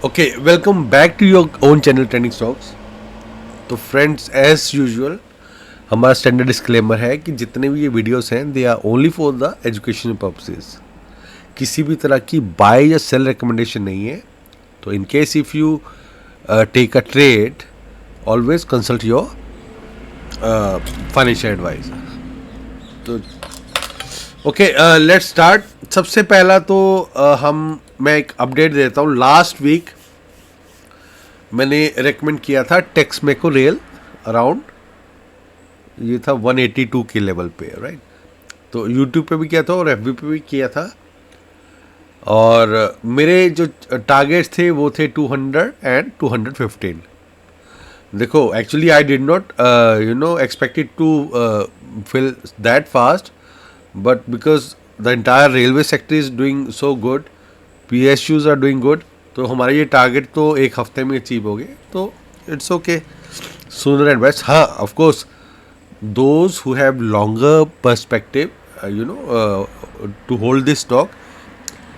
Okay, welcome back to your own channel trending stocks. तो friends, as usual हमारा standard disclaimer है कि जितने भी ये वीडियोस हैं they are only for the educational purposes. किसी भी तरह की बाय या सेल रिकमेंडेशन नहीं है। तो in case if you take a trade, always consult your financial advisor. तो ओके, लेट्स स्टार्ट। सबसे पहला तो मैं एक अपडेट देता हूँ। लास्ट वीक मैंने रेकमेंड किया था टेक्समेको रेल अराउंड, ये था 182 के लेवल पे, राइट। तो यूट्यूब पे भी किया था और एफबी पे भी किया था। और मेरे जो टारगेट्स थे वो थे 200 एंड 215। देखो, actually I did not expected to fill that fast, but because the entire railway sector is doing so good, PSUs are doing good, तो हमारे ये टारगेट तो एक हफ्ते में अचीव हो गए। तो it's okay, sooner and best. हाँ, of course those who have longer perspective, to hold this stock,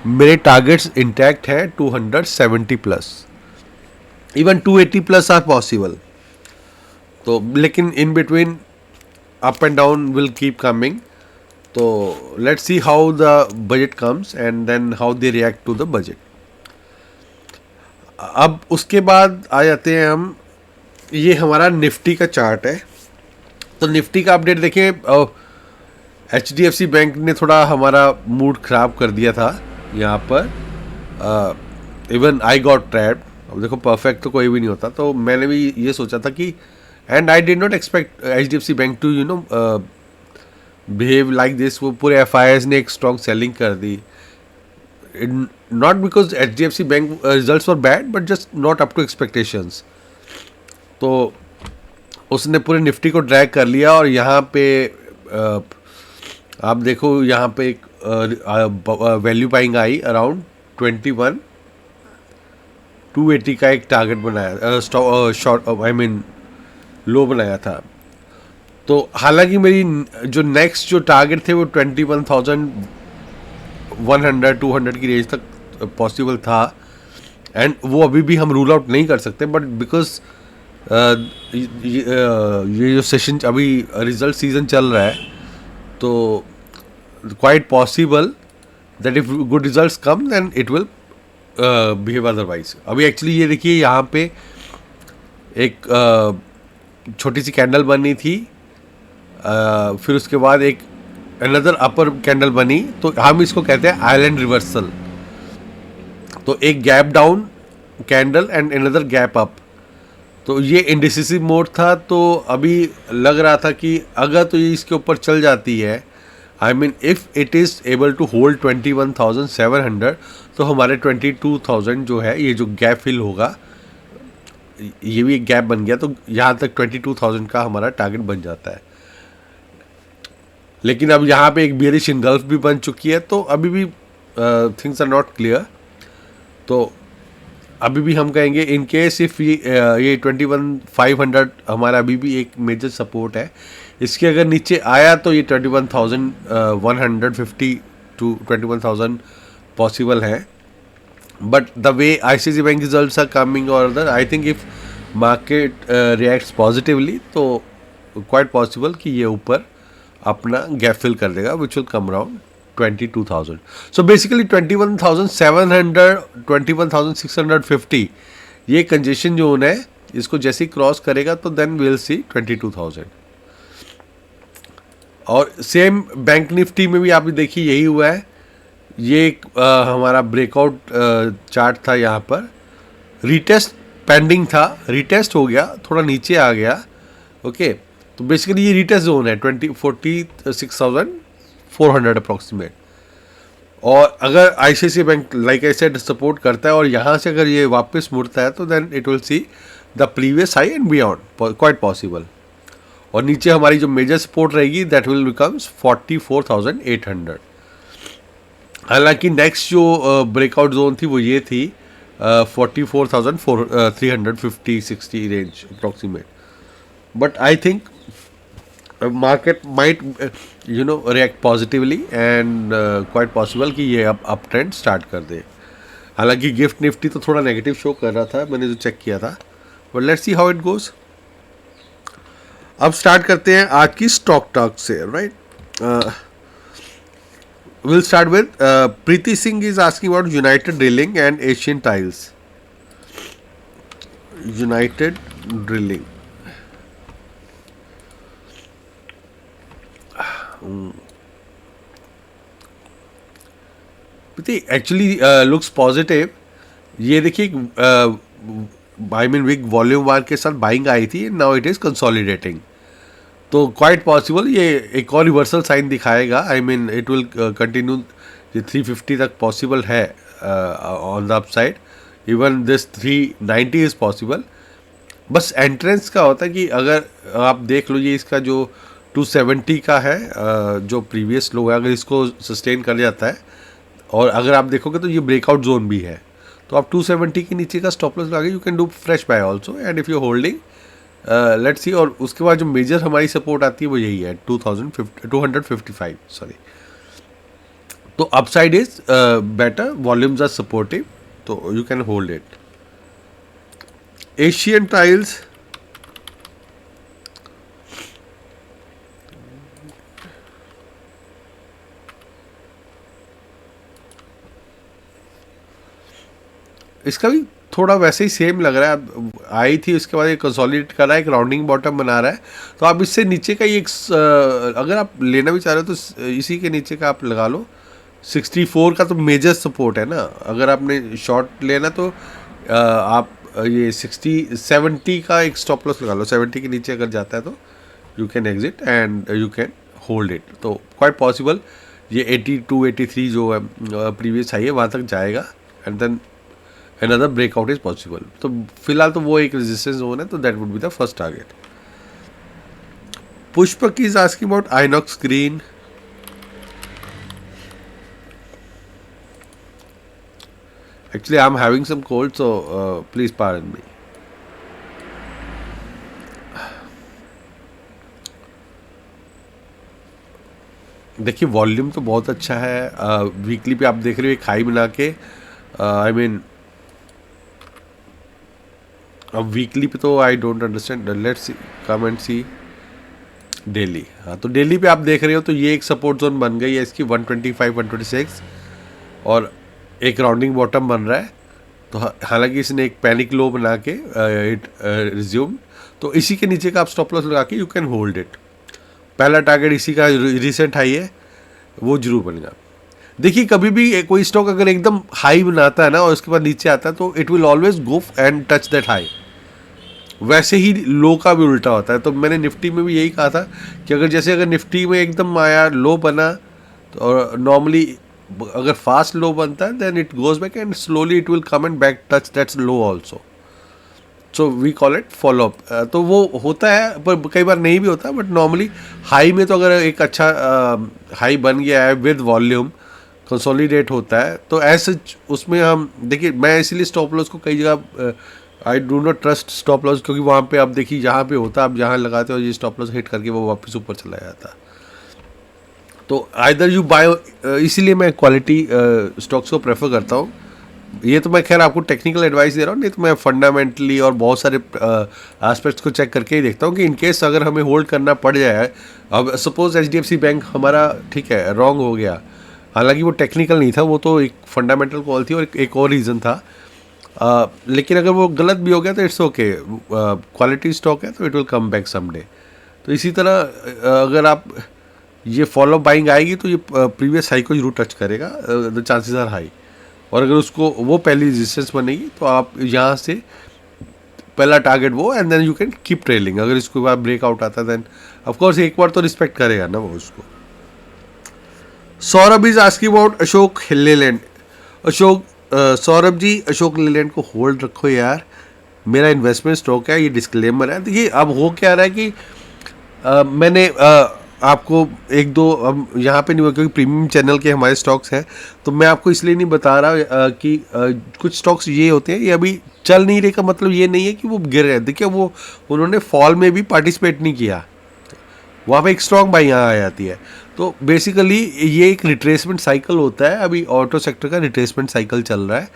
मेरे टारगेट्स इंटैक्ट हैं 270 plus, even 280 plus are possible. तो लेकिन in between up and down will keep coming. तो let's see how the budget comes and then how they react to the budget. अब उसके बाद आ जाते हैं हम, ये हमारा निफ्टी का चार्ट है। तो निफ्टी का अपडेट देखिए, HDFC बैंक ने थोड़ा हमारा मूड ख़राब कर दिया था यहाँ पर। Even I got trapped. अब देखो, परफेक्ट तो कोई भी नहीं होता, तो मैंने भी ये सोचा था कि and I did not expect HDFC bank to behave like this. वो पूरे FIs ने एक स्ट्रॉन्ग सेलिंग कर दी, not because HDFC bank results were bad, but just not up to expectations. तो उसने पूरे निफ्टी को ड्रैग कर लिया। और यहाँ पे आप देखो, यहाँ पे एक वैल्यू बाइंग आई अराउंड 21 280 का एक टारगेट बनाया, शॉर्ट आई मीन लो बनाया था। तो हालांकि मेरी जो नेक्स्ट जो टारगेट थे वो 21,100 200 की रेंज तक पॉसिबल था, एंड वो अभी भी हम रूल आउट नहीं कर सकते। बट बिकॉज ये जो सेशन अभी रिजल्ट सीजन चल रहा है, तो quite possible that if good results come then it will behave otherwise. अभी एक्चुअली ये देखिए, यहाँ पे एक छोटी सी कैंडल बनी थी, फिर उसके बाद एक अनदर अपर कैंडल बनी, तो हम इसको कहते हैं आइलैंड रिवर्सल। तो एक gap down candle and another gap up. तो ये इंडिसिसिव मोड था। तो अभी लग रहा था कि अगर तो ये इसके ऊपर चल जाती है, I mean if it is able to hold 21,700, तो हमारे 22,000 जो है, ये जो गैप फिल होगा, ये भी एक गैप बन गया, तो यहाँ तक 22,000 का हमारा टारगेट बन जाता है। लेकिन अब यहाँ पे एक बेयरिश इनगल्फ भी बन चुकी है, तो अभी भी थिंग्स आर नॉट क्लियर। तो अभी भी हम कहेंगे इन केस इफ ये 21,500 हमारा अभी भी एक मेजर सपोर्ट है। इसके अगर नीचे आया तो ये 21,150 टू 21,000 पॉसिबल है। But the way ICICI bank results are coming और other, I think if market reacts positively, तो क्वाइट पॉसिबल कि ये ऊपर अपना गैप फिल कर देगा, which will come around 22,000। So basically 21,700 21,650 ये कंजेशन जोन है। इसको जैसे ही क्रॉस करेगा तो देन विल सी 22,000। और सेम बैंक निफ्टी में भी आप देखिए यही हुआ है। ये एक हमारा ब्रेकआउट चार्ट था, यहाँ पर रीटेस्ट पेंडिंग था, रीटेस्ट हो गया, थोड़ा नीचे आ गया। ओके, तो बेसिकली ये रीटेस्ट जोन है 46,400 अप्रॉक्सीमेट। और अगर ICICI bank like I said support करता है और यहाँ से अगर ये वापस मुड़ता है, तो then it will see the previous high and beyond, quite possible. और नीचे हमारी जो मेजर सपोर्ट रहेगी दैट विल बिकम्स 44,800। हालांकि नेक्स्ट जो ब्रेकआउट जोन थी वो ये थी 44,350-60 range approximate. But I think market might react positively and quite possible कि ये अब ट्रेंड स्टार्ट कर दे। हालांकि गिफ्ट निफ्टी तो थोड़ा नेगेटिव शो कर रहा था, मैंने जो चेक किया था, but let's see how it goes. अब स्टार्ट करते हैं आज की स्टॉक टॉक से, right. Will start with Preeti Singh is asking about United drilling and Asian tiles. United drilling, actually looks positive. ये देखिए, आई मीन विग वॉल्यूम वार के साथ बाइंग आई थी, नाउ इट इज कंसोलिडेटिंग, तो क्वाइट पॉसिबल ये एक और रिवर्सल साइन दिखाएगा। आई मीन इट विल कंटिन्यू, ये 350 तक पॉसिबल है on the upside, even this 390 is possible. बस एंट्रेंस का होता है कि अगर आप देख लो, ये इसका जो 270 का है, जो प्रीवियस लो है, अगर इसको सस्टेन कर जाता है, और अगर आप देखोगे तो ये ब्रेकआउट जोन भी है, तो आप 270 के नीचे का स्टॉप लॉस लगा के you can do fresh bye also, and if you holding let's see. और उसके बाद जो मेजर हमारी सपोर्ट आती है वो यही है 255, सॉरी। तो upside is better, volumes are supportive, तो you can hold it. Asian tiles, इसका भी थोड़ा वैसे ही सेम लग रहा है। अब आई थी, उसके बाद ये कंसोलिडेट कर रहा है, एक राउंडिंग बॉटम बना रहा है, तो आप इससे नीचे का एक अगर आप लेना भी चाह रहे हो तो इसी के नीचे का आप लगा लो। 64 का तो मेजर सपोर्ट है ना, अगर आपने शॉर्ट लेना तो आप ये 70 का एक स्टॉप लॉस लगा लो। 70 के नीचे अगर जाता है तो you can exit and you can hold it, तो क्वाइट पॉसिबल ये 82 83 जो है प्रीवियस हाई है वहाँ तक जाएगा, and then another breakout is possible। तो फिलहाल तो वो एक रेजिस्टेंस जोन है, तो that would be the first target. Pushpak is asking about Inox Green. Actually I am having some cold, so please pardon me. देखिए वॉल्यूम तो बहुत अच्छा है, वीकली पे आप देख रहे हो एक हाई बना के, आई मीन अब वीकली पे तो I don't understand, let's come and see daily. हाँ, तो डेली पे आप देख रहे हो तो ये एक सपोर्ट जोन बन गई है इसकी 125 126, और एक राउंडिंग बॉटम बन रहा है। तो हालांकि इसने एक पैनिक लो बना के इट रिज्यूम, तो इसी के नीचे का आप स्टॉप लॉस लगा के यू कैन होल्ड इट। पहला टारगेट इसी का रिसेंट हाई है, वो जरूर बनेगा। देखिए कभी भी कोई स्टॉक अगर एकदम हाई बनाता है ना और उसके बाद नीचे आता है, तो it will always go and touch that high. वैसे ही लो का भी उल्टा होता है। तो मैंने निफ्टी में भी यही कहा था कि अगर निफ्टी में एकदम आया लो बना, तो और नॉर्मली अगर फास्ट लो बनता है then it goes back and slowly it will come and back touch that's low also, so we call it follow up. तो वो होता है, पर कई बार नहीं भी होता, बट नॉर्मली हाई में तो अगर एक अच्छा हाई बन गया है विद वॉल्यूम, कंसोलिडेट होता है, तो ऐसे उसमें हम देखिए, मैं इसीलिए स्टॉप लॉस को कई जगह I do not trust stop loss, क्योंकि वहाँ पे आप देखिए यहाँ पे होता है, आप जहाँ लगाते हो ये स्टॉप लॉस हिट करके वो वापस ऊपर चला जाता। तो आइदर यू बाय, इसीलिए मैं क्वालिटी स्टॉक्स को प्रेफर करता हूँ। ये तो मैं खैर आपको टेक्निकल एडवाइस दे रहा हूँ, नहीं तो मैं फंडामेंटली और बहुत सारे एस्पेक्ट्स को चेक करके ही देखता हूँ कि इनकेस अगर हमें होल्ड करना पड़ जाए। अब सपोज HDFC बैंक हमारा ठीक है रॉन्ग हो गया, हालांकि वो टेक्निकल नहीं था, वो तो एक फंडामेंटल कॉल थी और एक और रीज़न था, लेकिन अगर वो गलत भी हो गया तो इट्स ओके, क्वालिटी स्टॉक है तो it will come back someday. तो इसी तरह अगर आप ये फॉलो बाइंग आएगी तो ये प्रीवियस हाई को जरूर टच करेगा, द चांसेस आर हाई। और अगर उसको वो पहली रेजिस्टेंस बनेगी तो आप यहाँ से पहला टारगेट वो, and then you can keep trailing. अगर इसके बाद ब्रेकआउट आता है देन ऑफकोर्स एक बार तो रिस्पेक्ट करेगा ना वो उसको। Saurabh is asking about Ashok Leyland. Saurabh ji, Ashok Leyland को होल्ड रखो यार, मेरा इन्वेस्टमेंट स्टॉक है, ये डिस्क्लेमर है। देखिए अब हो क्या रहा है कि मैंने आपको एक दो, अब यहाँ पे नहीं हुआ क्योंकि प्रीमियम चैनल के हमारे स्टॉक्स हैं, तो मैं आपको इसलिए नहीं बता रहा कि कुछ स्टॉक्स ये होते हैं, ये अभी चल नहीं रहे का मतलब ये नहीं है कि वो गिर रहे हैं। देखिए वो उन्होंने फॉल में भी पार्टिसिपेट नहीं किया, वहाँ पे एक स्ट्रॉन्ग बाई यहाँ आ जाती है। तो बेसिकली ये एक रिट्रेसमेंट साइकिल होता है, अभी ऑटो सेक्टर का रिट्रेसमेंट साइकिल चल रहा है।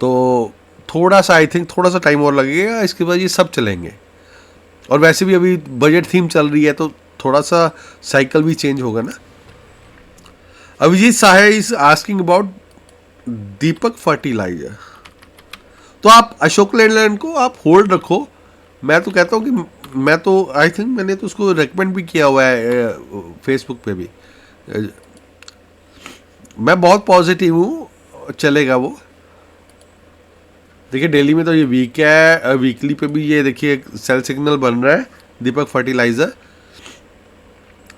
तो थोड़ा सा आई थिंक थोड़ा सा टाइम और लगेगा, इसके बाद ये सब चलेंगे। और वैसे भी अभी बजट थीम चल रही है तो थोड़ा सा साइकिल भी चेंज होगा ना। Abhijit Sahe is asking about Deepak fertiliser. तो आप अशोक लेलैंड को आप होल्ड रखो। मैं तो कहता हूँ कि मैं तो आई थिंक मैंने तो उसको रेकमेंड भी किया हुआ है फेसबुक पे भी। मैं बहुत पॉजिटिव हूँ, चलेगा वो। देखिए डेली में तो ये वीक है, वीकली पे भी ये देखिए सेल सिग्नल बन रहा है दीपक फर्टिलाइजर।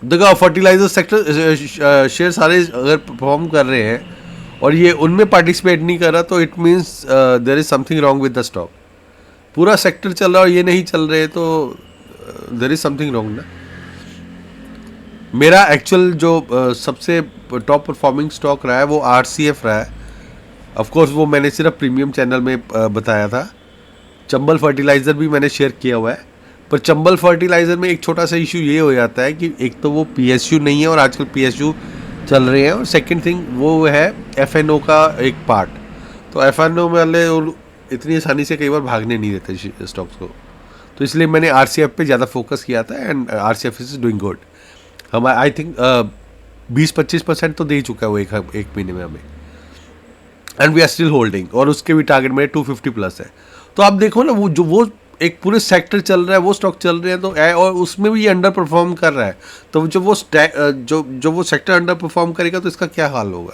देखो फर्टिलाइजर सेक्टर शेयर सारे अगर परफॉर्म कर रहे हैं और ये उनमें पार्टिसिपेट नहीं कर रहा तो it means there is something wrong with the stock. पूरा सेक्टर चल रहा है और ये नहीं चल रहे तो देयर इज समथिंग रॉन्ग ना। मेरा एक्चुअल जो सबसे टॉप परफॉर्मिंग स्टॉक रहा है वो RCF रहा है। ऑफ कोर्स वो मैंने सिर्फ प्रीमियम चैनल में बताया था। चंबल फर्टिलाइज़र भी मैंने शेयर किया हुआ है, पर चंबल फर्टिलाइज़र में एक छोटा सा इशू ये हो जाता है कि एक तो वो PSU नहीं है और आजकल PSU चल रहे हैं, और सेकंड थिंग वो है FNO का एक पार्ट। तो FNO वाले और इतनी आसानी से कई बार भागने नहीं देते स्टॉक्स को, तो इसलिए मैंने RCF पे ज़्यादा फोकस किया था and RCF is doing good. हम आई थिंक 20-25% तो दे ही चुका है वो एक महीने में हमें, and we are still holding, और उसके भी टारगेट मेरे 250 प्लस है। तो आप देखो ना वो एक पूरे सेक्टर चल रहा है, वो स्टॉक चल रहे हैं तो और उसमें भी ये अंडर परफॉर्म कर रहा है, तो जो वो सेक्टर अंडर परफॉर्म करेगा तो इसका क्या हाल होगा।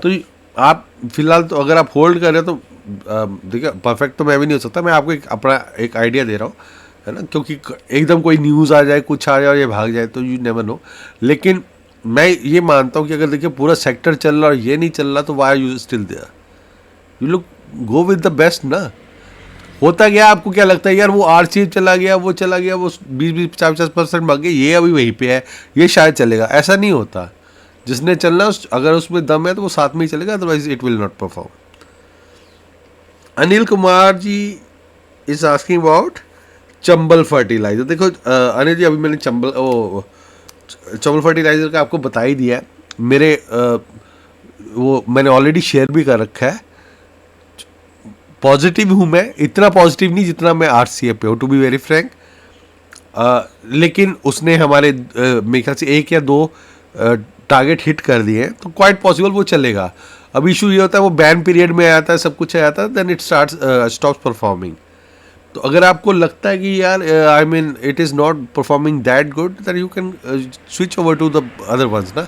तो आप फिलहाल तो अगर आप होल्ड कर रहे हो तो देखिए परफेक्ट तो मैं भी नहीं हो सकता, मैं आपको अपना एक आइडिया दे रहा हूँ, है ना, क्योंकि एकदम कोई न्यूज़ आ जाए, कुछ आ जाए और ये भाग जाए तो यू नेवर नो। लेकिन मैं ये मानता हूँ कि अगर देखिए पूरा सेक्टर चल रहा और ये नहीं चल रहा तो why you still there, you look go with the best ना। होता गया, आपको क्या लगता है यार वो RCF चला गया, वो चला गया, वो 20-50% भाग गया, ये अभी वहीं पे है, ये शायद चलेगा, ऐसा नहीं होता। जिसने चलना अगर उसमें दम है तो वो साथ में ही चलेगा, otherwise it will not perform. Anil Kumar ji is asking about Chambal fertiliser. देखो अनिल जी, अभी मैंने चंबल फर्टिलाइजर का आपको बता ही दिया है। मेरे वो मैंने ऑलरेडी शेयर भी कर रखा है। पॉजिटिव हूँ मैं, इतना पॉजिटिव नहीं जितना मैं RCF पे हूँ, टू बी वेरी फ्रैंक। लेकिन उसने हमारे मेरे ख्याल से 1 या 2 टारगेट हिट कर दिए हैं, तो क्वाइट पॉसिबल वो चलेगा। अब इशू ये होता है वो बैन पीरियड में आता है, सब कुछ आता है, देन इट स्टॉप्स परफॉर्मिंग। तो अगर आपको लगता है कि यार I mean it is not performing that good, then you can switch over to the other ones ना।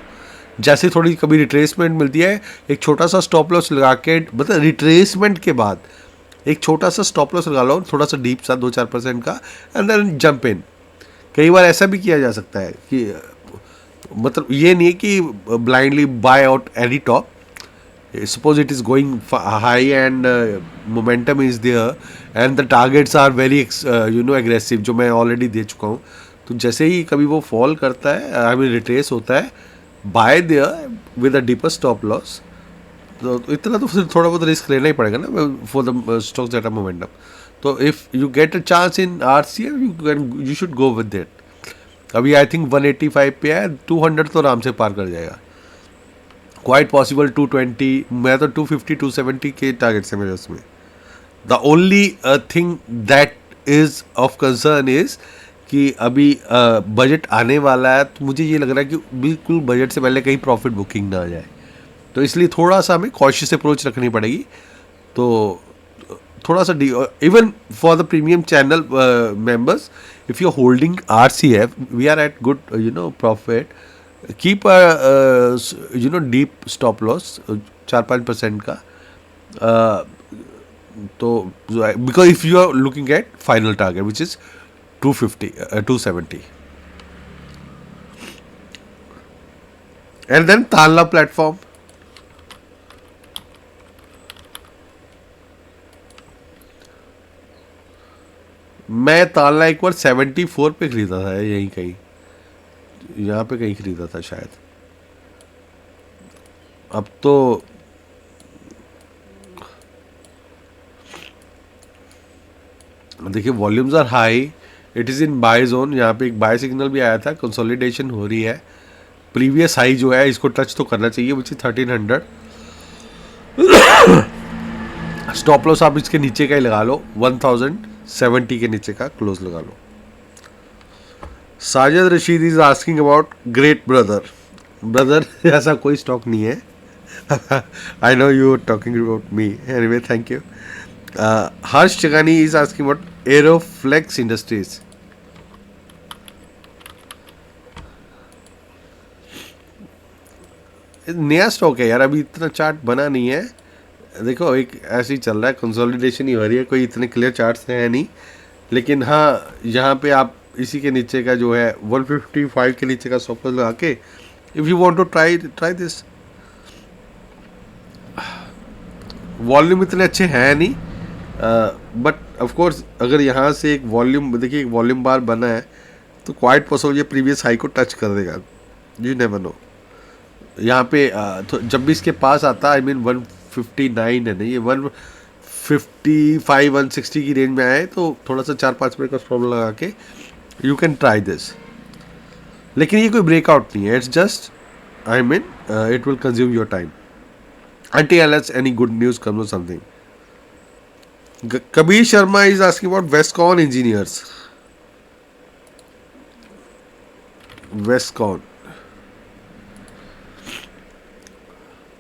जैसे थोड़ी कभी रिट्रेसमेंट मिलती है, एक छोटा सा स्टॉप लॉस लगा के, मतलब रिट्रेसमेंट के बाद एक छोटा सा स्टॉप लॉस लगा लो, थोड़ा सा डीप सा 2-4% का, एंड देन जंप इन। कई बार ऐसा भी किया जा सकता है कि मतलब ये नहीं है कि blindly bye out any top. suppose it is going high and momentum is there and the targets are very aggressive, जो मैं ऑलरेडी दे चुका हूँ। तो जैसे ही कभी वो फॉल करता है, आई मीन रिट्रेस होता है, bye there with a deeper stop loss. तो इतना तो फिर थोड़ा बहुत रिस्क लेना ही पड़ेगा ना for the stocks that are momentum. तो if you get a chance in RCF you should go with it. अभी आई थिंक 185 पे है, 200 तो आराम से पार कर जाएगा, क्वाइट पॉसिबल 220। मैं तो 250-270 के टारगेट्स हैं मेरे उसमें। The only thing that is of concern is कि अभी बजट आने वाला है, तो मुझे ये लग रहा है कि बिल्कुल बजट से पहले कहीं प्रॉफिट बुकिंग ना आ जाए, तो इसलिए थोड़ा सा हमें कॉशियस अप्रोच रखनी पड़ेगी। तो थोड़ा सा even for the premium channel members, if you are holding RCF, we are at good profit, keep deep stop loss 4-5% का। तो because if you are looking at final target which is 270, and then तालना platform. मैं तालना एक बार 74 पे खरीदा था, यहीं कहीं यहाँ पे कहीं खरीदा था शायद। अब तो देखिए volumes are high, it is in buy zone. यहाँ पे एक बाय सिग्नल भी आया था, कंसोलिडेशन हो रही है। प्रीवियस हाई जो है इसको टच तो करना चाहिए, विच इज 1300। स्टॉप लॉस आप इसके नीचे का ही लगा लो, 1070 के नीचे का क्लोज लगा लो। Sajid Rashid is asking about great brother. Brother ऐसा कोई स्टॉक नहीं है। I know you are talking about me, anyway thank you. Harsh Chagani is asking about Aeroflex industries. नया स्टॉक है यार, अभी इतना चार्ट बना नहीं है। देखो एक ऐसे ही चल रहा है, कंसोलिडेशन ही हो रही है, कोई इतने क्लियर चार्ट्स है नहीं। लेकिन हाँ, यहाँ पे आप इसी के नीचे का जो है 155 के नीचे का स्टॉप लॉस लगा के if you want to try this. Volume इतने अच्छे हैं नहीं, बट ऑफ कोर्स अगर यहाँ से एक वॉल्यूम, देखिए एक वॉल्यूम बार बना है तो क्वाइट पॉसिबल ये प्रीवियस हाई को टच कर देगा, यू नेवर नो। यहाँ पे तो जब भी इसके पास आता, आई मीन 159 है नहीं, ये 155 160 की रेंज में आए तो थोड़ा सा 4-5 मिनट का स्टॉप लगा के यू कैन ट्राई दिस। लेकिन ये कोई ब्रेकआउट नहीं है, it's just I mean it will consume your time until any good news comes or something. Kabir Sharma is asking about Westcon engineers. Westcon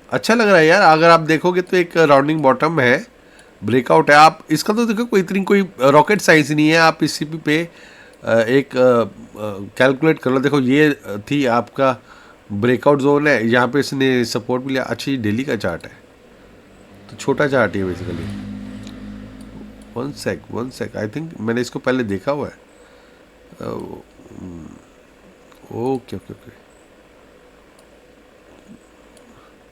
अच्छा लग रहा है यार, अगर आप देखोगे तो एक राउंडिंग बॉटम है, ब्रेकआउट है। आप इसका तो देखो कोई रॉकेट साइंस नहीं है, आप इसी पे एक कैलकुलेट कर लो। देखो ये थी आपका ब्रेकआउट जोन है, यहाँ पे इसने सपोर्ट भी लिया। अच्छा ये डेली का चार्ट है तो छोटा चार्ट ही है basically. One sec I think मैंने इसको पहले देखा हुआ है। ओके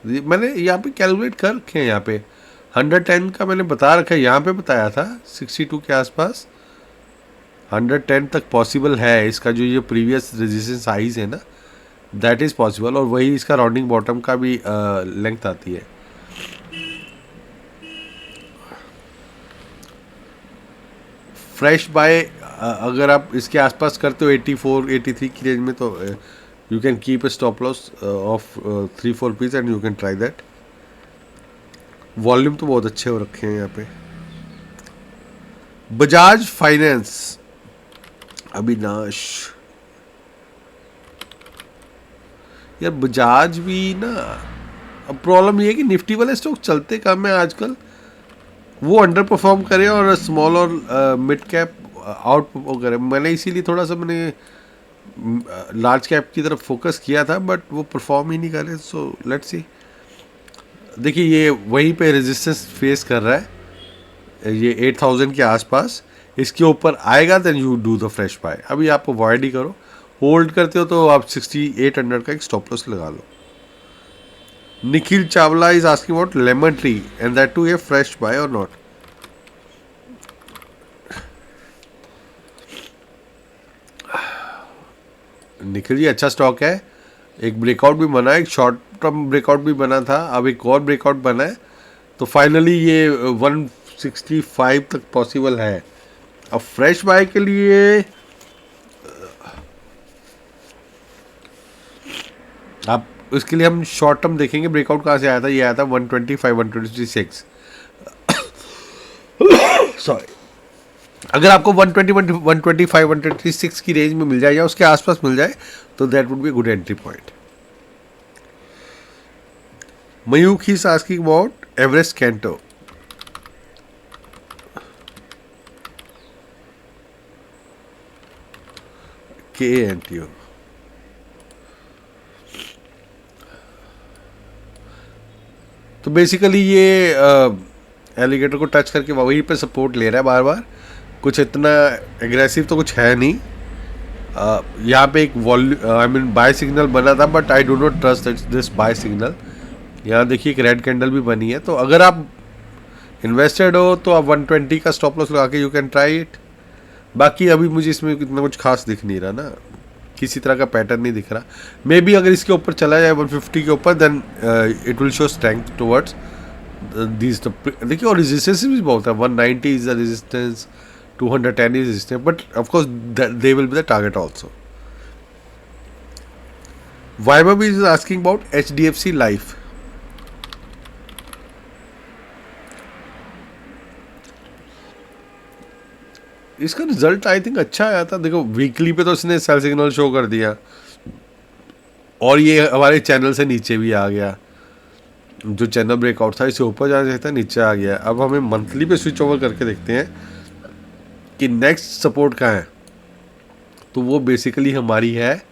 मैंने यहाँ पे कैलकुलेट कर रखे हैं, यहाँ पे 110 का मैंने बता रखा है, यहाँ पे बताया था 62 के आसपास 110 तक पॉसिबल है। इसका जो ये प्रीवियस रेजिस्टेंस हाइज है ना, दैट इज़ पॉसिबल, और वही इसका राउंडिंग बॉटम का भी लेंथ आती है। फ्रेश बाय अगर आप इसके आसपास करते हो 84 83 की रेंज में, तो you can keep a stop loss of 3-4 piece and you can try that. Volume तो बहुत अच्छे हो रखे हैं यहाँ पे। बजाज फाइनेंस, अविनाश यार, बजाज भी ना, अब प्रॉब्लम ये है कि निफ्टी वाले स्टॉक चलते कम है आजकल, वो अंडर परफॉर्म करे और स्मॉल और मिड कैप आउट करे। मैंने इसीलिए थोड़ा सा लार्ज कैप की तरफ फोकस किया था, बट वो परफॉर्म ही नहीं कर रहे। So let's see. देखिए ये वहीं पे रेजिस्टेंस फेस कर रहा है, ये 8000 के आसपास। इसके ऊपर आएगा then you do the fresh buy. अभी आप अवॉइड ही करो, होल्ड करते हो तो आप 6800 का एक स्टॉप लॉस लगा लो। Nikhil Chawla is asking about lemon tree and that too a fresh buy or not. Nikhil ji अच्छा स्टॉक है, एक ब्रेकआउट भी बना है, एक शॉर्ट टर्म ब्रेकआउट भी बना था, अब एक और ब्रेकआउट बना है, तो फाइनली ये 165 तक पॉसिबल है। अब फ्रेश बाय के लिए आप इसके लिए हम शॉर्ट टर्म देखेंगे। ब्रेकआउट कहाँ से आया था, ये आया था 125 126। सॉरी, अगर आपको 120 125 126 की रेंज में मिल जाए या उसके आसपास मिल जाए तो that would be good entry point. Mayukh he asking about Everest canto. KANTO तो बेसिकली ये एलिगेटर को टच करके वहीं पे सपोर्ट ले रहा है बार बार, कुछ इतना एग्रेसिव तो कुछ है नहीं। यहाँ पे एक आई मीन बाय सिग्नल बना था, but I do not trust this buy signal. यहाँ देखिए एक रेड कैंडल भी बनी है, तो अगर आप इन्वेस्टेड हो तो आप 120 का स्टॉप लॉस लगा के यू कैन ट्राई इट। बाकी अभी मुझे इसमें इतना कुछ खास दिख नहीं रहा ना, किसी तरह का पैटर्न नहीं दिख रहा। मे बी अगर इसके ऊपर चला जाए 150 के ऊपर, then it will show strength towards this. देखिए और रेजिस्टेंस भी बहुत है, 190 is the resistance, 210 is resistance, but of course they will be the target also. Vaibhav is asking about HDFC Life. इसका रिजल्ट आई थिंक अच्छा आया था। देखो वीकली पे तो इसने सेल सिग्नल शो कर दिया और ये हमारे चैनल से नीचे भी आ गया। जो चैनल ब्रेकआउट था इसे ऊपर जाना चाहिए था, नीचे आ गया। अब हमें मंथली पे स्विच ओवर करके देखते हैं कि नेक्स्ट सपोर्ट कहाँ है। तो वो बेसिकली हमारी है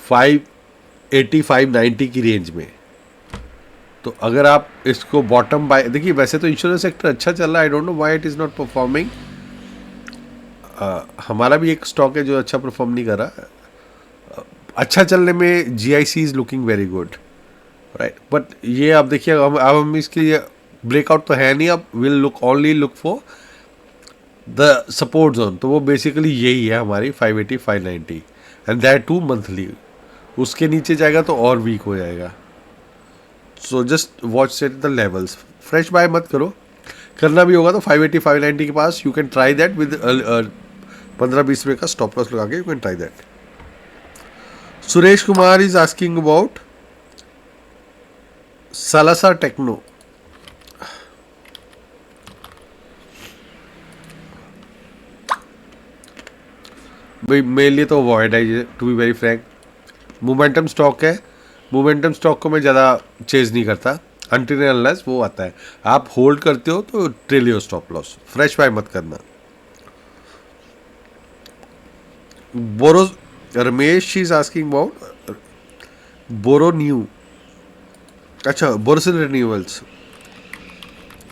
585-90 की रेंज में। तो अगर आप इसको बॉटम बाय, देखिए वैसे तो इंश्योरेंस सेक्टर अच्छा चल रहा है, आई don't know why it is not performing. हमारा भी एक स्टॉक है जो अच्छा परफॉर्म नहीं कर रहा। अच्छा चलने में GIC is looking very good, right. But ये आप देखिए, अब हम इसके लिए ब्रेकआउट तो है नहीं, अब will look only look for the support zone. तो वो बेसिकली यही है हमारी 580-590 एंड दैट टू मंथली। उसके नीचे जाएगा तो और वीक हो जाएगा। So just watch set the levels, fresh buy मत करो। करना भी होगा तो 580-590 के पास you can try that with 15-20 रुपये का स्टॉप लॉस लगा के you can try that. Suresh Kumar is asking about Salasar techno. भाई मेरे लिए तो अवॉइड है, to be very frank. Momentum stock है, मोमेंटम स्टॉक को मैं ज़्यादा चेज नहीं करता अनटिल अनलेस वो आता है। आप होल्ड करते हो तो trail your stop loss, fresh buy मत करना। Boro, Ramesh is asking about Boro new, अच्छा बोरोसिल रिन्यूअल्स।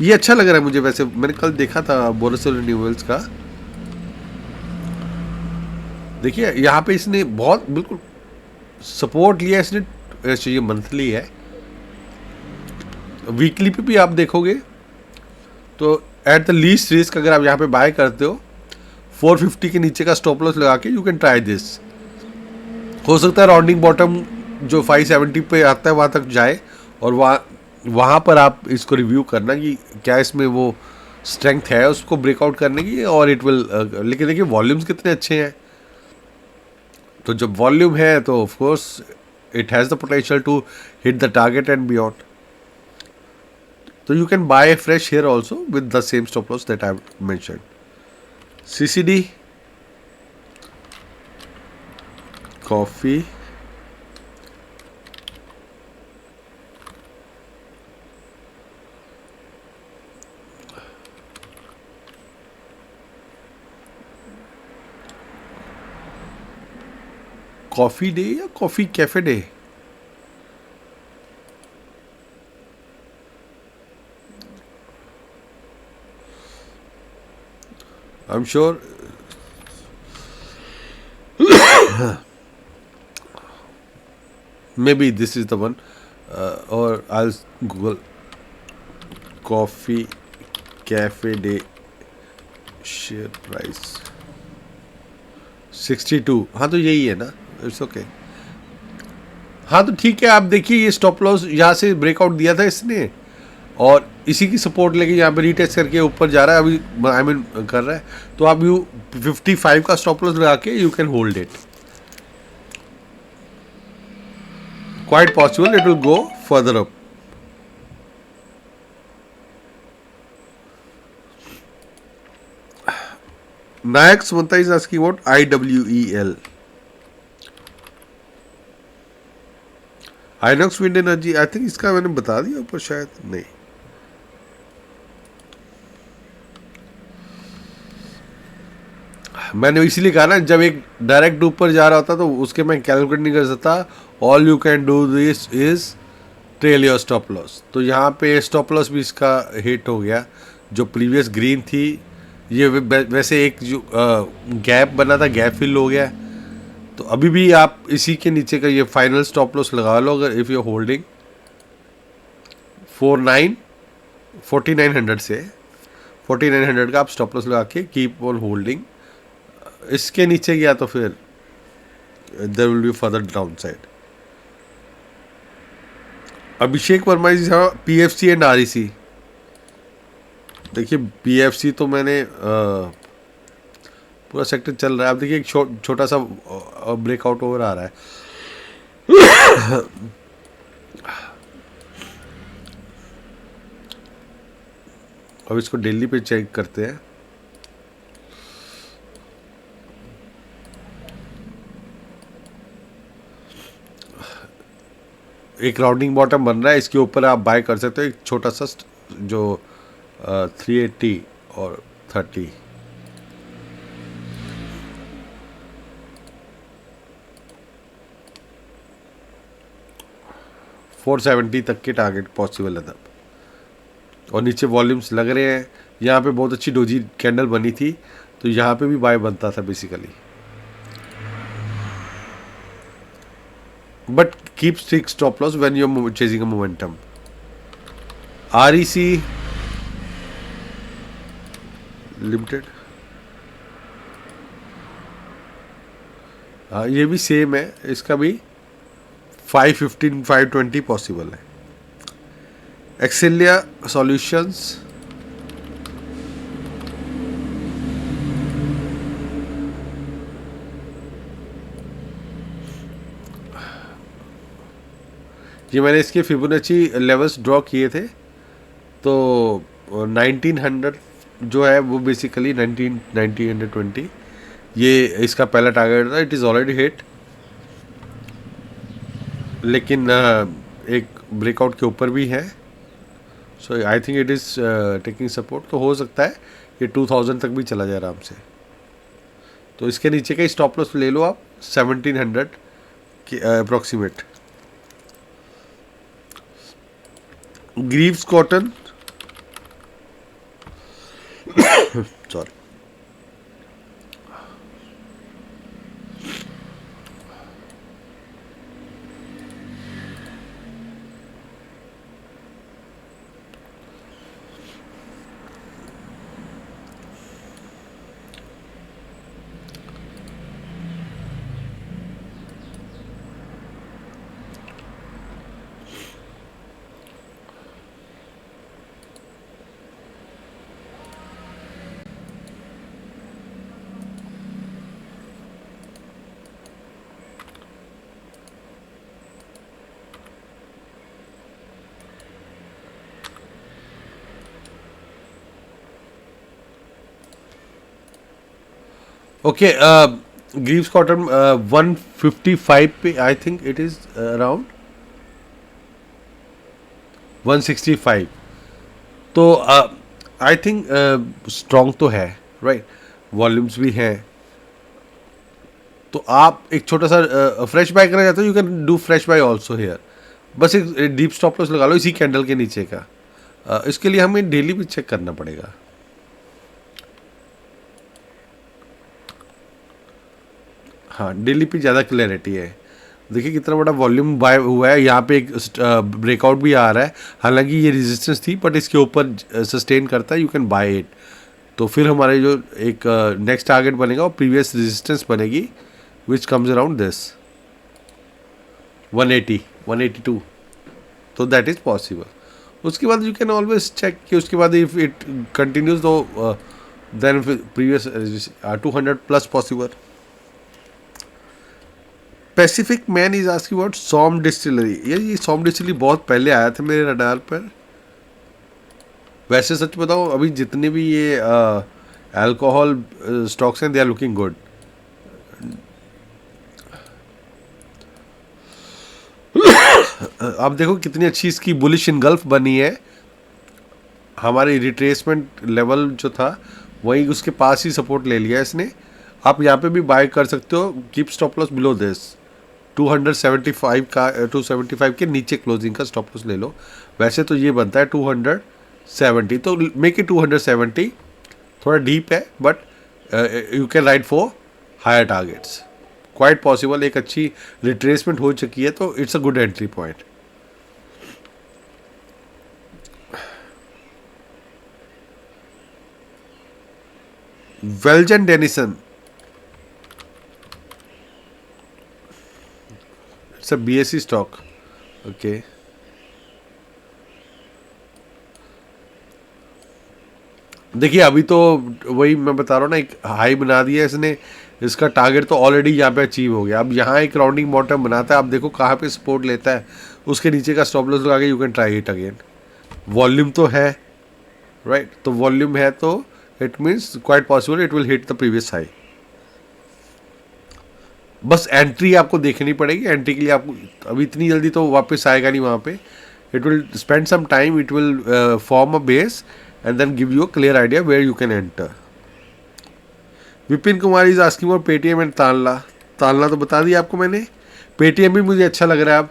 ये अच्छा लग रहा है मुझे, वैसे मैंने कल देखा था बोरोसिल रिन्यूअल्स का। देखिए यहाँ पे इसने बहुत बिल्कुल सपोर्ट लिया इसने। ऐसे ये मंथली है, वीकली पे भी आप देखोगे तो एट द लीस्ट रिस्क अगर आप यहाँ पे बाय करते हो 450 के नीचे का स्टॉप लॉस लगा के यू कैन ट्राई दिस। हो सकता है राउंडिंग बॉटम जो 570 पे आता है वहाँ तक जाए और वहाँ पर आप इसको रिव्यू करना कि क्या इसमें वो स्ट्रेंथ है उसको ब्रेकआउट करने की, और इट विल। लेकिन देखिए वॉल्यूम्स कितने अच्छे हैं, तो जब वॉल्यूम है तो of course it has the potential to hit the target and beyond. तो you can buy fresh here also with the same stop loss that I mentioned. CCD, coffee, coffee day या coffee cafe day? I'm sure maybe this is the one, or I'll Google coffee cafe day share price 62। हाँ तो यही है ना, it's okay. हाँ तो ठीक है, आप देखिए ये स्टॉप लॉस यहाँ से ब्रेकआउट दिया था इसने और इसी की सपोर्ट लेके यहाँ पे रीटेस्ट करके ऊपर जा रहा है अभी, आई मीन कर रहा है। तो आप 55 का स्टॉप लॉस लगा के you can hold it, quite possible it will go further up. Nayak Sumanta is asking about IWEL, Inox wind energy. I think इसका मैंने बता दिया ऊपर, शायद नहीं। मैंने इसीलिए कहा ना, जब एक डायरेक्ट ऊपर जा रहा होता तो उसके मैं कैलकुलेट नहीं कर सकता। All you can do this is trail your stop loss. तो यहाँ पे स्टॉप लॉस भी इसका हिट हो गया, जो प्रीवियस ग्रीन थी। ये वैसे एक जो गैप बना था, गैप फिल हो गया। तो अभी भी आप इसी के नीचे का ये फाइनल स्टॉप लॉस लगा लो अगर इफ़ यू होल्डिंग 4900 से 4900 का आप स्टॉप लॉस लगा के कीप ऑन होल्डिंग। इसके नीचे गया तो फिर there will be further downside. Abhishek Verma ji PFC and REC। देखिए PFC तो मैंने पूरा सेक्टर चल रहा है। अब देखिए एक छोटा सा ब्रेकआउट ओवर आ रहा है। अब इसको डेली पे चेक करते हैं। एक राउंडिंग बॉटम बन रहा है, इसके ऊपर आप बाय कर सकते हो एक छोटा सा जो 380 और 30। $470 तक के टारगेट पॉसिबल है तब। और नीचे वॉल्यूम्स लग रहे हैं, यहाँ पे बहुत अच्छी डोजी कैंडल बनी थी, तो यहाँ पे भी बाय बनता था basically. But keep strict stop loss when you are chasing a momentum. REC limited, हाँ ये भी सेम है, इसका भी 515 520 पॉसिबल है। एक्सेलिया सॉल्यूशंस, ये मैंने इसके फिबोनाची लेवल्स ड्रॉ किए थे, तो 1900 जो है वो बेसिकली 1920 ये इसका पहला टारगेट था। इट इज़ ऑलरेडी हिट, लेकिन एक ब्रेकआउट के ऊपर भी है, so I think it is taking support. तो हो सकता है ये 2000 तक भी चला जाए आराम से। तो इसके नीचे का स्टॉप लॉस ले लो आप 1700 के approximate. Greaves cotton, sorry, okay. Greaves cotton 155 पे, आई थिंक इट इज अराउंड 165। तो आई थिंक स्ट्रॉन्ग तो है, राइट, वॉल्यूम्स भी हैं। तो आप एक छोटा सा फ्रेश बाय करना चाहते हो, you can do fresh buy also here. बस एक डीप स्टॉप लॉस लगा लो इसी कैंडल के नीचे का। इसके लिए हमें डेली भी चेक करना पड़ेगा। हाँ, डेली पे ज़्यादा क्लैरिटी है। देखिए कितना बड़ा वॉल्यूम बाय हुआ है, यहाँ पे एक ब्रेकआउट भी आ रहा है। हालांकि ये रेजिस्टेंस थी, बट इसके ऊपर सस्टेन करता है, यू कैन बाय इट। तो फिर हमारे जो एक नेक्स्ट टारगेट बनेगा वो प्रीवियस रेजिस्टेंस बनेगी, विच कम्स अराउंड दिस 180 182। तो दैट इज़ पॉसिबल। उसके बाद यू कैन ऑलवेज चेक कि उसके बाद इफ इट कंटिन्यूज तो then previous 200 plus possible. Pacific man is asking about Som distillery. ये सॉम डिस्टिलरी बहुत पहले आया था मेरे रडार पर। वैसे सच बताओ, अभी जितने भी ये अल्कोहल स्टॉक्स हैं, दे आर लुकिंग गुड। आप देखो कितनी अच्छी इसकी बुलिश इनगल्फ बनी है। हमारी रिट्रेसमेंट लेवल जो था वही उसके पास ही सपोर्ट ले लिया इसने। आप यहाँ पे भी बाय कर सकते हो। Keep stop loss below this 275 का, 275 के नीचे क्लोजिंग का स्टॉप लॉस ले लो। वैसे तो ये बनता है 270, तो मेक इट 270। थोड़ा डीप है, but you can ride for higher targets, quite possible. एक अच्छी रिट्रेसमेंट हो चुकी है, तो it's a good entry point. Veljan Denison, it's a BSE stock. Okay, देखिए अभी तो वही मैं बता रहा हूँ ना, एक हाई बना दिया इसने। इसका टारगेट तो ऑलरेडी यहाँ पे अचीव हो गया। अब यहाँ एक राउंडिंग बॉटम बनाता है, आप देखो कहाँ पे सपोर्ट लेता है। उसके नीचे का स्टॉप लॉस लगा के you can try it again. Volume तो है, राइट, तो वॉल्यूम है तो it means quite possible it will hit the previous high. बस एंट्री आपको देखनी पड़ेगी. एंट्री के लिए आपको अभी इतनी जल्दी तो वापस आएगा नहीं वहाँ पे. It will spend some time, it will form a base and then give you a clear idea where you can enter. Vipin Kumar is asking for Paytm and Tanla. Tanla तो बता दिया आपको मैंने. पेटीएम भी मुझे अच्छा लग रहा है. अब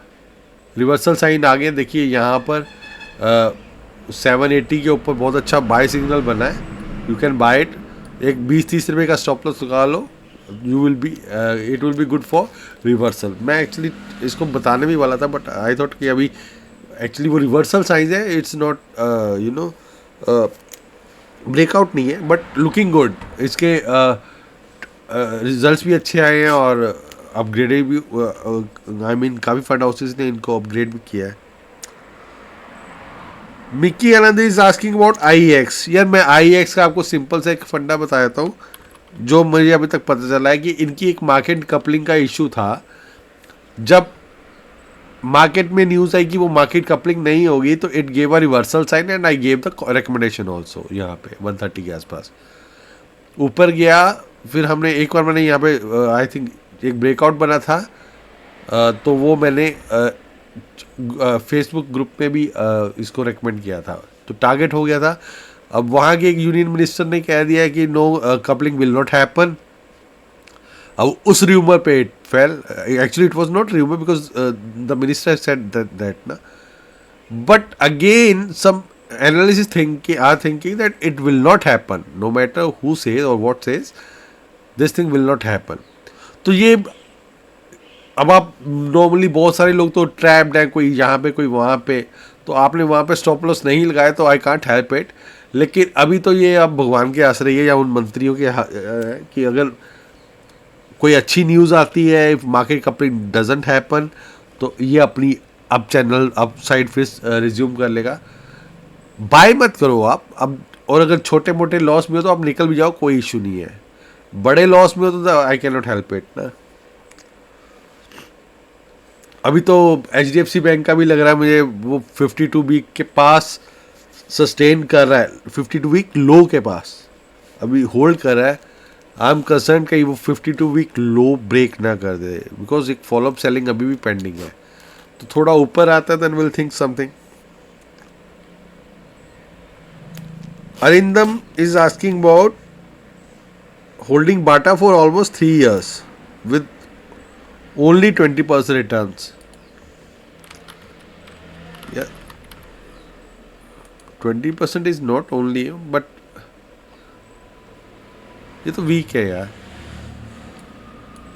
रिवर्सल साइन आ गया. देखिए यहाँ पर 780 के ऊपर बहुत अच्छा बाय सिग्नल बना है. You can buy it. एक 20-30 रुपये का स्टॉप लॉस लगा लो. You will be it will be good for reversal. मैं एक्चुअली इसको बताने भी वाला था बट आई थॉट कि अभी एक्चुअली वो रिवर्सल साइज है. It's not you know breakout नहीं है बट लुकिंग गुड. इसके रिजल्ट्स भी अच्छे आए हैं और अपग्रेड भी. आई मीन काफ़ी फंड हाउसेस ने इनको अपग्रेड भी किया है. Mickey Anand is asking about IEX. यार मैं IEX का आपको सिंपल सा एक फंडा बता देता हूँ जो मुझे अभी तक पता चला है कि इनकी एक मार्केट कपलिंग का इशू था. जब मार्केट में न्यूज़ आई कि वो मार्केट कपलिंग नहीं होगी तो it gave a reversal sign and I gave the recommendation also. यहाँ पे 130 के आसपास ऊपर गया. फिर हमने एक बार मैंने यहाँ पे आई थिंक एक ब्रेकआउट बना था. तो वो मैंने फेसबुक ग्रुप में भी इसको रेकमेंड किया था. तो टारगेट हो गया था. अब वहाँ के एक यूनियन मिनिस्टर ने कह दिया है कि no coupling will not happen. अब उस र्यूमर पे it fail. Actually it was not rumour because the minister said that ना. But again some analysis are thinking that it will not happen no matter who says और what says. This thing will not happen. तो ये अब आप normally बहुत सारे लोग तो ट्रैप्ड हैं, कोई यहाँ पे कोई वहाँ पे. तो आपने वहाँ पे स्टॉप लॉस नहीं लगाया तो आई कांट हेल्प इट. लेकिन अभी तो ये अब भगवान के आश्रय है या उन मंत्रियों के कि अगर कोई अच्छी न्यूज़ आती है, if market coupling doesn't happen तो ये अपनी अप चैनल अप साइड फिर रिज्यूम कर लेगा. बाय मत करो आप अब. और अगर छोटे मोटे लॉस में हो तो आप निकल भी जाओ, कोई इशू नहीं है. बड़े लॉस में हो तो I can not help it ना. अभी तो HDFC बैंक का भी लग रहा है मुझे वो 52 वीक के पास सस्टेन कर रहा है. 52 वीक लो के पास अभी होल्ड कर रहा है. आई एम कंसर्न कहीं वो 52 वीक लो ब्रेक ना कर दे बिकॉज एक फॉलोअप सेलिंग अभी भी पेंडिंग है. तो थोड़ा ऊपर आता है then will think something. Arindam is asking about holding Bata for almost 3 years with only 20% returns. Yeah, 20% is not only, but ये तो वीक है यार.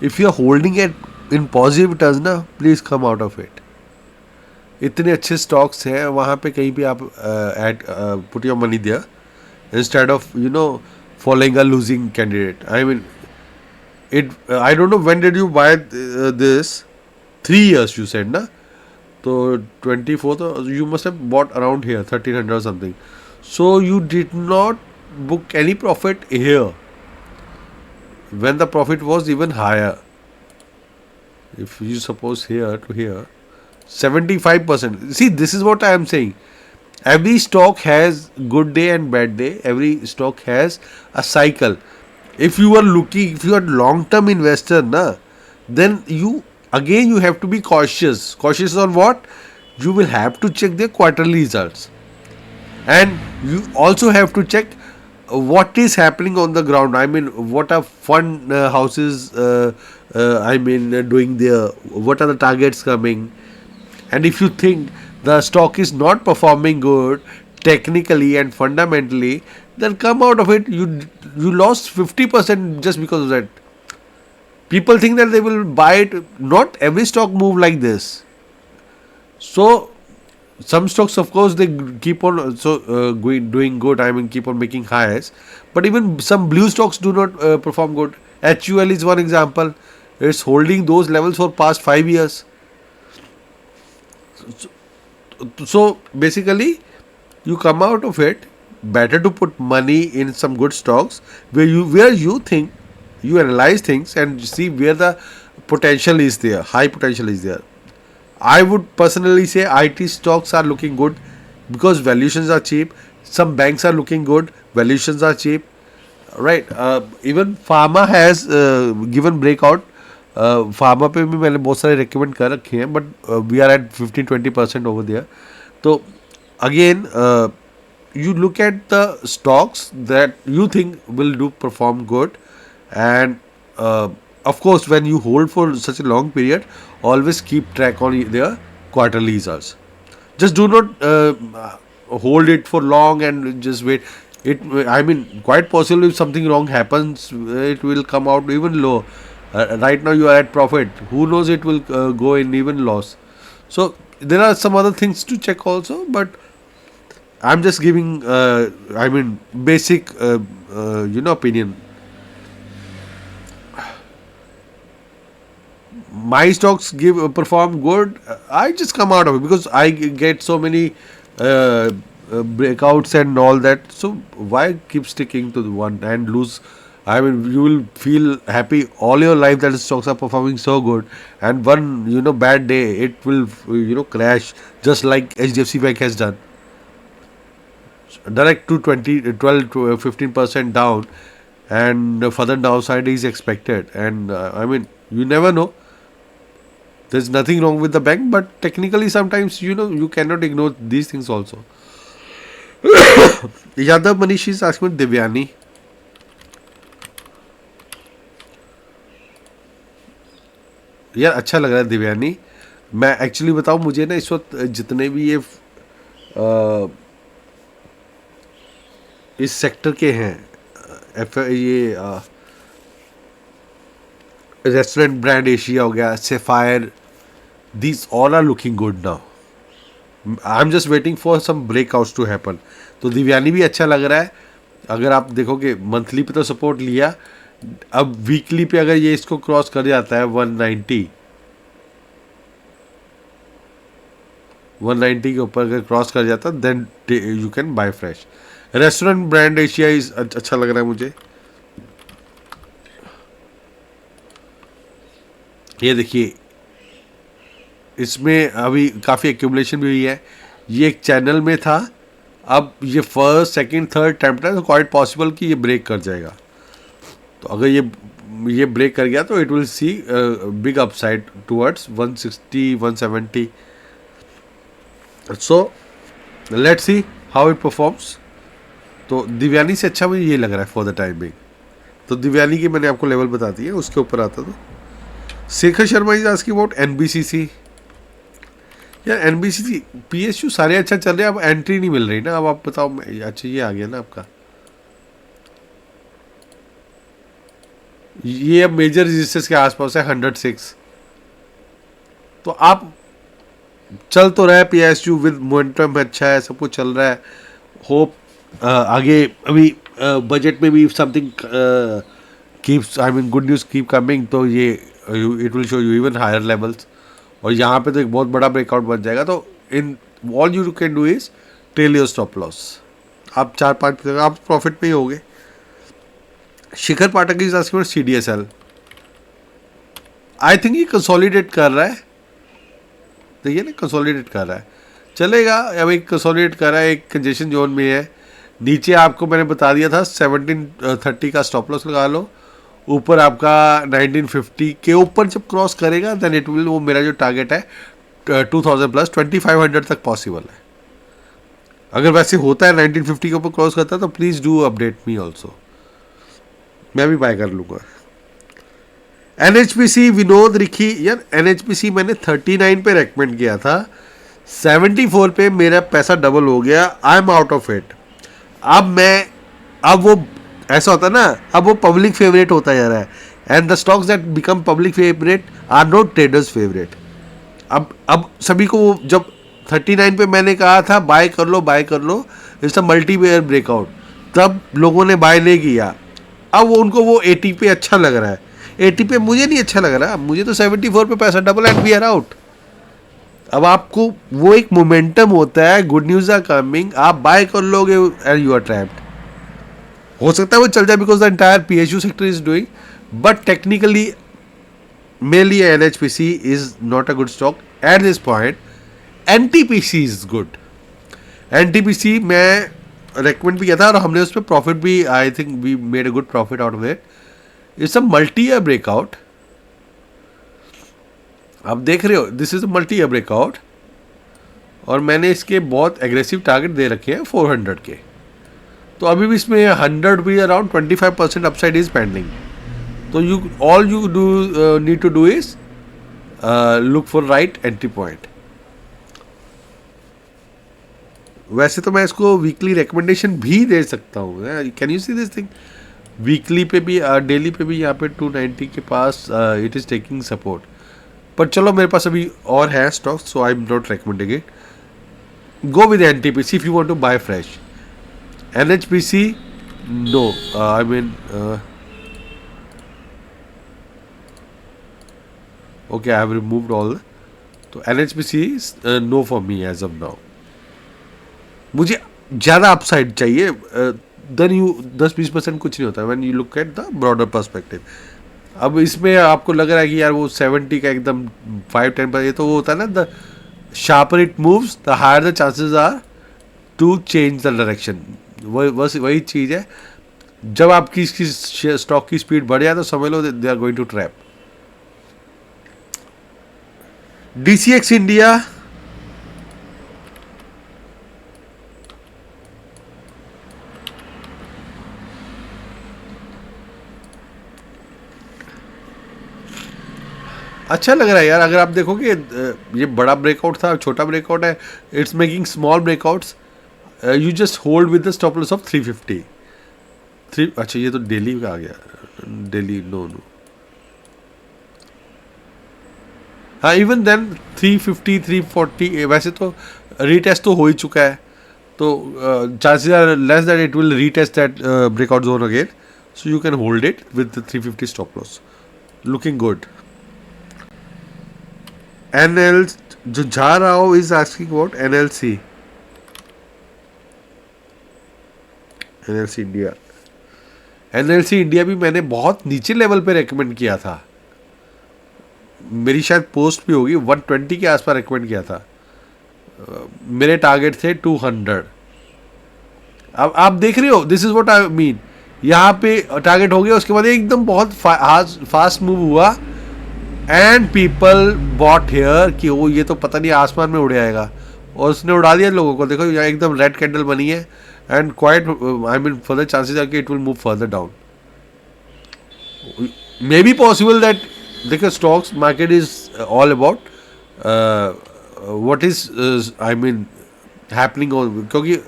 If you are holding it in positive returns ना, please come out of it. इतने अच्छे stocks हैं वहाँ पे कहीं भी आप add put your money there instead of you know following a losing candidate. I mean it I don't know when did you buy this. 3 years you said na. So 24 you must have bought around here 1300 or something. So you did not book any profit here when the profit was even higher. If you suppose here to here 75%. See, this is what I am saying. Every stock has good day and bad day. Every stock has a cycle. If you are looking, if you are long-term investor, na, then you have to be cautious. Cautious on what? You will have to check their quarterly results, and you also have to check what is happening on the ground. I mean, what are fund houses? Doing their, what are the targets coming? And if you think the stock is not performing good technically and fundamentally, then come out of it. You lost 50% just because of that. People think that they will buy it. Not every stock move like this. So some stocks, of course, they keep on doing good. I mean, keep on making highs. But even some blue stocks do not perform good. HUL is one example. It's holding those levels for past 5 years. So basically, you come out of it. Better to put money in some good stocks where you think, you analyze things and see where the potential is there, high potential is there. I would personally say IT stocks are looking good because valuations are cheap. Some banks are looking good, valuations are cheap, right? Even pharma has given breakout pharma पे भी मैंने बहुत सारे recommend कर रखे हैं, but we are at 15-20% over there. तो again you look at the stocks that you think will do perform good, and uh, of course when you hold for such a long period, always keep track on their quarterly results. Just do not hold it for long and just wait. It, I mean, quite possible if something wrong happens, it will come out even low. Right now you are at profit, who knows, it will go in even loss. So there are some other things to check also, but I'm just giving, I mean, basic, opinion. My stocks perform good. I just come out of it because I get so many breakouts and all that. So why keep sticking to the one and lose? I mean, you will feel happy all your life that the stocks are performing so good, and one bad day it will crash, just like HDFC Bank has done. Direct to 12 to 15% down, and further downside is expected. And I mean, you never know. There's nothing wrong with the bank, but technically sometimes you cannot ignore these things also. Yadav Manish is asking Divyani. यार अच्छा लग रहा है दिव्यानी. मैं actually बताऊं, मुझे ना इस वक्त जितने भी ये इस सेक्टर के हैं, ये रेस्टोरेंट ब्रांड एशिया हो गया, sapphire, these all are looking good now. I'm just waiting for some breakouts to happen. तो दिव्यानी भी अच्छा लग रहा है. अगर आप देखोगे मंथली पे तो सपोर्ट लिया, अब वीकली पे अगर ये इसको क्रॉस कर जाता है 190 के ऊपर अगर क्रॉस कर जाता है, then you can buy fresh. Restaurant brand Asia is अच्छा लग रहा है मुझे. ये देखिए, इसमें अभी काफ़ी एक्यूमुलेशन भी हुई है. ये एक चैनल में था, अब ये फर्स्ट सेकंड थर्ड अटेम्प्ट है, तो क्वाइट पॉसिबल कि ये ब्रेक कर जाएगा. तो अगर ये ब्रेक कर गया तो it will C big upside towards 160 170. So let's see how it performs. तो दिव्यानी से अच्छा मुझे ये लग रहा है फॉर द टाइम बिंग. तो दिव्यानी की मैंने आपको लेवल बता दी है, उसके ऊपर आता. तो Shekhar Sharma is asking about NBCC. यार एनबीसीसी पीएसयू सारे अच्छा चल रहे हैं, अब एंट्री नहीं मिल रही ना. अब आप बताओ. अच्छा ये आ गया ना आपका, ये अब मेजर रजिस्टर्स के आसपास है 106. तो आप चल तो रहा है पीएसयू विद मोमेंटम अच्छा है, सब कुछ चल रहा है. होप आगे अभी बजट में भी something keeps, I mean good news keep coming, तो ये it will show you even higher levels. और यहाँ पे तो एक बहुत बड़ा ब्रेकआउट बन जाएगा. तो in all you can do is tell your stop loss. आप 4-5% आप प्रॉफिट में ही होगे. Shikhar Pathak is asking CDSL. I think ये कंसोलिडेट कर रहा है. देखिए ना, कंसोलिडेट कर रहा है, चलेगा. अब एक कंसोलिडेट कर रहा है, एक कंजेशन जोन में है. नीचे आपको मैंने बता दिया था 1730 का स्टॉप लॉस लगा लो. ऊपर आपका 1950 के ऊपर जब क्रॉस करेगा देन इट विल, वो मेरा जो टारगेट है 2000 प्लस 2500 तक पॉसिबल है. अगर वैसे होता है 1950 के ऊपर क्रॉस करता है तो please do update me also, मैं भी बाय कर लूँगा. NHPC विनोद रिखी. यार NHPC मैंने 39 पे रेकमेंड किया था, 74 पे मेरा पैसा डबल हो गया. I am out of it. अब वो ऐसा होता है ना, अब वो पब्लिक फेवरेट होता जा रहा है. And the stocks that become public favourite are not traders favourite. अब सभी को जब 39 पे मैंने कहा था बाय कर लो, इट्स अ मल्टीवेयर ब्रेकआउट, तब लोगों ने बाय नहीं किया. अब उनको वो 80 पे अच्छा लग रहा है. 80 पे मुझे नहीं अच्छा लग रहा, मुझे तो 74 पे पैसा double and we are out. अब आपको वो एक मोमेंटम होता है, गुड न्यूज़ आर कमिंग, आप बाय कर लोगे एंड यू आर ट्रैप्ड. हो सकता है वो चल जाए because the entire PSU sector is doing, but technically mainly NHPC is not a good stock at this point. NTPC is good. NTPC मैं रेकमेंड भी किया था और हमने उस पर प्रॉफिट भी, I think we made a good profit out of it. It's a multi year breakout. आप देख रहे हो this is multi year breakout, और मैंने इसके बहुत एग्रेसिव टारगेट दे रखे हैं 400 के। तो अभी भी इसमें 100 भी अराउंड 25% अपसाइड इज पेंडिंग। तो you all you do need to do is look for right entry point. वैसे तो मैं इसको वीकली रिकमेंडेशन भी दे सकता हूँ। Can you see this thing? Weekly पे भी डेली पे भी यहाँ पे 290 के पास इट इज़ टेकिंग सपोर्ट। पर चलो मेरे पास अभी और है stock, so I am not recommending it. Go with NTPC if you want to buy fresh. NHPC, no. I mean, okay, I have removed all. तो NHPC is no for me as of now. मुझे ज़्यादा upside चाहिए। Then you 10-20% कुछ नहीं होता when you look at the broader perspective. अब इसमें आपको लग रहा है कि यार वो 70 का एकदम 5-10%, ये तो वो होता है ना, the sharper it moves the higher the chances are to change the direction। वही चीज़ है, जब आपकी इसकी स्टॉक की स्पीड बढ़ जाए तो समझ लो they are going to trap. DCX India, अच्छा लग रहा है यार। अगर आप देखोगे ये बड़ा ब्रेकआउट था, छोटा ब्रेकआउट है, it's making small breakouts. You just hold with the stop loss of 350। अच्छा ये तो डेली का आ गया, डेली नो। हाँ इवन देन 350 340 वैसे तो रीटेस्ट तो हो ही चुका है, तो chances are less that it will retest that breakout zone again, so you can hold it with 350 stop loss, looking good. NL जो जा रहा हो is asking about NLC India. NLC India भी मैंने बहुत नीचे लेवल पे रेकमेंड किया था, मेरी शायद पोस्ट भी होगी, 120 के आसपास रेकमेंड किया था। मेरे टारगेट थे 200। अब आप देख रहे हो this is what I mean, यहाँ पे टारगेट हो गया, उसके बाद एकदम बहुत फास्ट मूव हुआ एंड पीपल बॉट हेयर कि वो ये तो पता नहीं आसमान में उड़ जाएगा, और उसने उड़ा दिया लोगों को। देखो यहाँ एकदम रेड कैंडल बनी है and quite I mean further chances are कि it will move further down. May be possible that, देखो stocks market is all about what is I mean happening, क्योंकि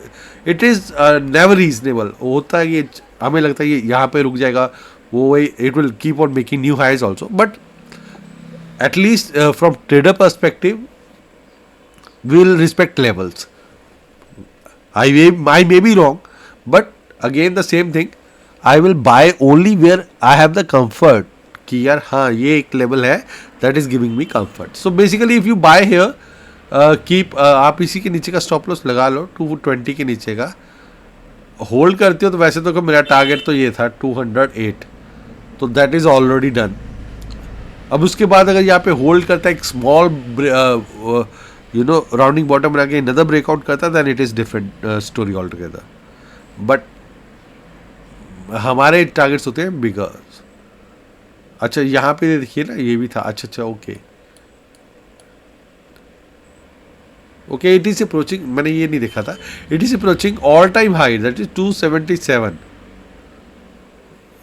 इट इज़ नेवर रीजनेबल होता है। ये हमें लगता है ये यहाँ पे रुक जाएगा, वो it will keep on making new highs also, but at least from trader perspective we will respect levels. I may be wrong, but again the same thing, I will buy only where I have the comfort कि यार हाँ ये एक level है that is giving me comfort. So basically if you buy here keep आप इसी के नीचे का स्टॉप लॉस लगा लो 220 के नीचे का, होल्ड करते हो तो वैसे तो मेरा टारगेट तो ये था 208, तो दैट इज ऑलरेडी डन। अब उसके बाद अगर यहाँ पे होल्ड करता है एक small you know rounding bottom बना के अनदर ब्रेकआउट करता है, then it is different story all together. But हमारे टारगेट्स होते हैं बिगर। अच्छा यहाँ पे देखिए ना, ये भी था। अच्छा okay okay, it is approaching, मैंने ये नहीं देखा था, it is approaching all time high that is 277।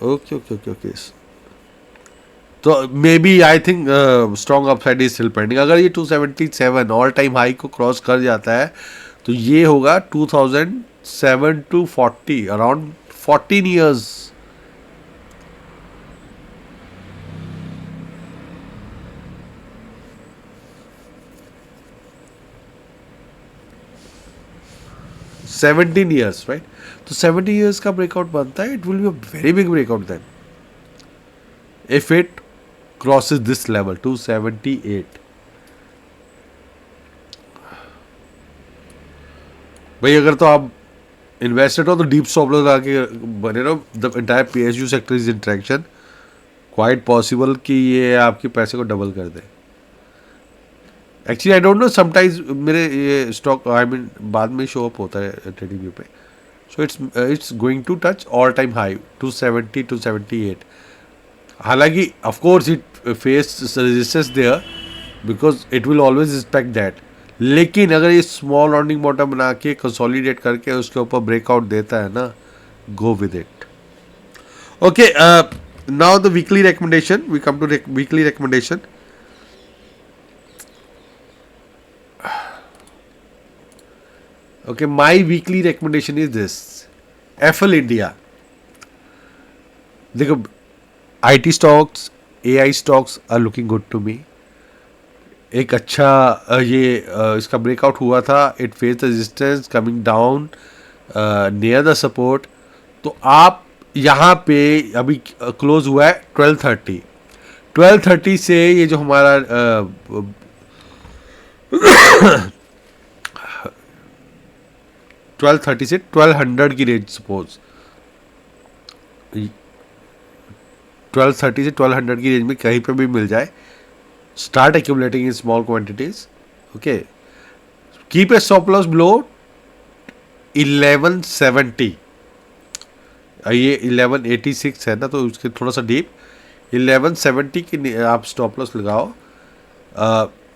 Okay okay okay okay, तो maybe I think strong upside is still pending. अगर ये 277 ऑल टाइम हाई को क्रॉस कर जाता है तो ये होगा 2007 to 40, around 14 years. Seventeen years right, तो 70 ईयर्स का ब्रेकआउट बनता है, it will be a very big breakout then if it crosses this level 278। भाई अगर तो आप इन्वेस्टेड हो तो डीप स्टॉप लॉस लगा के बने रहो। The entire PSU sector is in traction, quite possible कि ये आपके पैसे को डबल कर दे। Actually I don't know, sometimes मेरे ये स्टॉक आई मीन बाद में शो अप होता है ट्रेडिंग व्यू पे, so it's going to touch all time high 270 278। हालांकि of course it face resistance there, because it will always respect that. लेकिन अगर ये स्मॉल राउंडिंग बॉटम बना के कंसोलिडेट करके उसके ऊपर ब्रेकआउट देता है ना, go with it. Okay, now the weekly recommendation. We come to weekly recommendation. Okay, my weekly recommendation is this. FL India. देखो, IT stocks, AI stocks are looking good to me. एक अच्छा इसका breakout हुआ था. It face the resistance coming down near the support. तो आप यहाँ पे अभी क्लोज हुआ है 1230. 1230 से ये जो हमारा 1230 से 1200 की रेंज, सपोज 1230 से 1200 की रेंज में कहीं पे भी मिल जाए, start accumulating in small quantities. Okay, keep a stop loss below 1170. ये 1186 है ना, तो उसके थोड़ा सा डीप 1170 की आप स्टॉप लॉस लगाओ.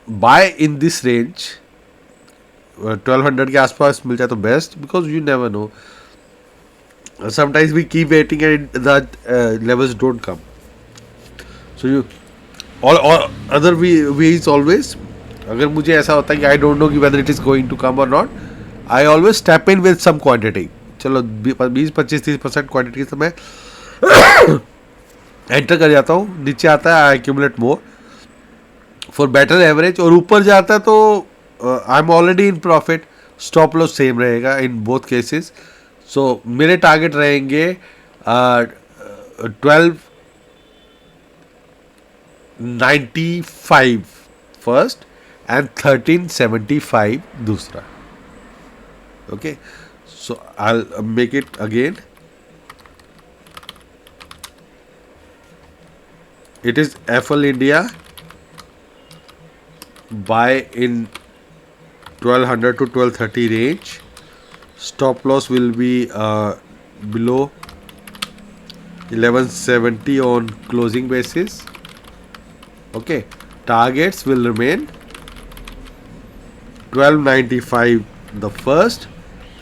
बाय इन दिस रेंज 1200 के आसपास मिल जाए तो best, because you never know, sometimes we keep waiting and the levels don't come. So you और अदर वे इज ऑलवेज, अगर मुझे ऐसा होता है कि आई डोंट नो कि whether it is going to come और not, I always step in with some quantity. चलो 20-25-30% क्वांटिटी से मैं एंटर कर जाता हूँ. नीचे आता है I accumulate more for better average, और ऊपर जाता है तो I am already in profit. Stop loss same रहेगा इन बोथ केसेस. सो मेरे टारगेट रहेंगे 1295 फर्स्ट एंड 1375 दूसरा. Okay, so I make it again. It is FL India. Buy in 1200 to 1230 range. Stop loss will be below 1170 on closing basis. Okay, targets will remain 1295 the first,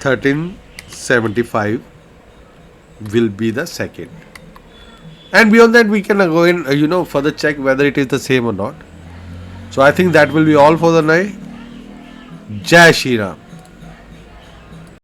1375 will be the second, and beyond that we can go in further check whether it is the same or not. So I think that will be all for the night. Jai Shri Ram.